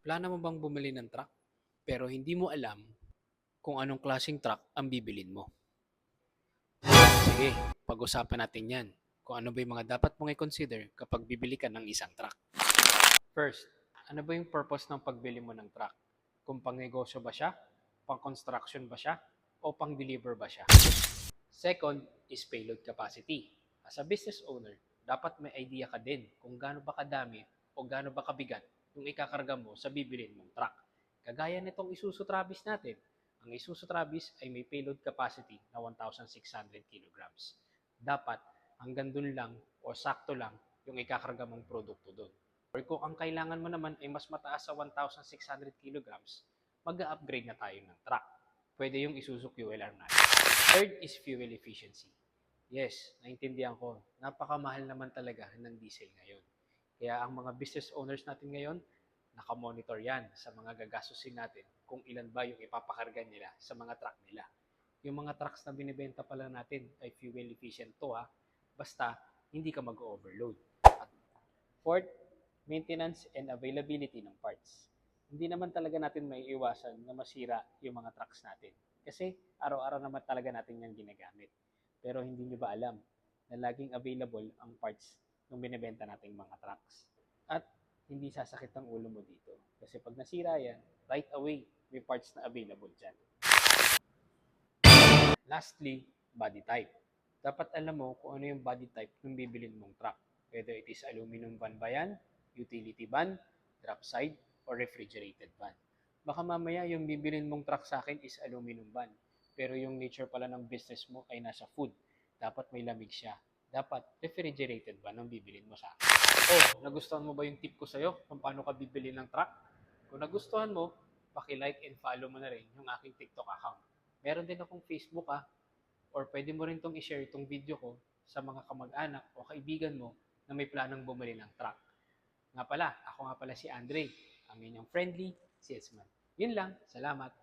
Plano mo bang bumili ng truck pero hindi mo alam kung anong klaseng truck ang bibilin mo? Sige, pag-usapan natin yan. Kung ano ba yung mga dapat mong i-consider kapag bibili ka ng isang truck. First, ano ba yung purpose ng pagbili mo ng truck? Kung pang-negosyo ba siya, pang-construction ba siya, o pang-deliver ba siya? Second is payload capacity. As a business owner, dapat may idea ka din kung gaano ba kadami o gaano ba kabigat yung ikakarga mo sa bibilin mong truck. Kagaya nitong Isuzu Travis natin. Ang Isuzu Travis ay may payload capacity na 1,600 kilograms. Dapat hanggang dun lang o sakto lang yung ikakarga mong produkto doon. Or kung ang kailangan mo naman ay mas mataas sa 1,600 kilograms, mag-upgrade na tayo ng truck. Pwede yung Isuzu QLR natin. Third is fuel efficiency. Yes, naintindihan ko. Napakamahal naman talaga ng diesel ngayon. Kaya ang mga business owners natin ngayon, nakamonitor yan sa mga gagastusin natin kung ilan ba yung ipapakarga nila sa mga truck nila. Yung mga trucks na binibenta pala natin ay fuel efficient to ha. Basta, hindi ka mag-overload. At fourth, maintenance and availability ng parts. Hindi naman talaga natin may iwasan na masira yung mga trucks natin. Kasi araw-araw naman talaga natin yung ginagamit. Pero hindi nyo ba alam na laging available ang parts ng binibenta nating mga trucks? At hindi sasakit ang ulo mo dito. Kasi pag nasira yan, right away, may parts na available dyan. Lastly, body type. Dapat alam mo kung ano yung body type ng bibilin mong truck. Whether it is aluminum van ba yan, utility van, drop side, or refrigerated van. Baka mamaya yung bibilin mong truck sa akin is aluminum van. Pero yung nature pala ng business mo ay nasa food. Dapat may lamig siya. Dapat refrigerated van ang bibilin mo sa akin. Oh, nagustuhan mo ba yung tip ko sa'yo kung paano ka bibili ng truck? Kung nagustuhan mo, paki-like and follow mo na rin yung aking TikTok account. Meron din akong Facebook or pwede mo rin itong i-share itong video ko sa mga kamag-anak o kaibigan mo na may planong bumili ng truck. Nga pala, ako nga pala si Andre, ang inyong friendly salesman. Yun lang, salamat.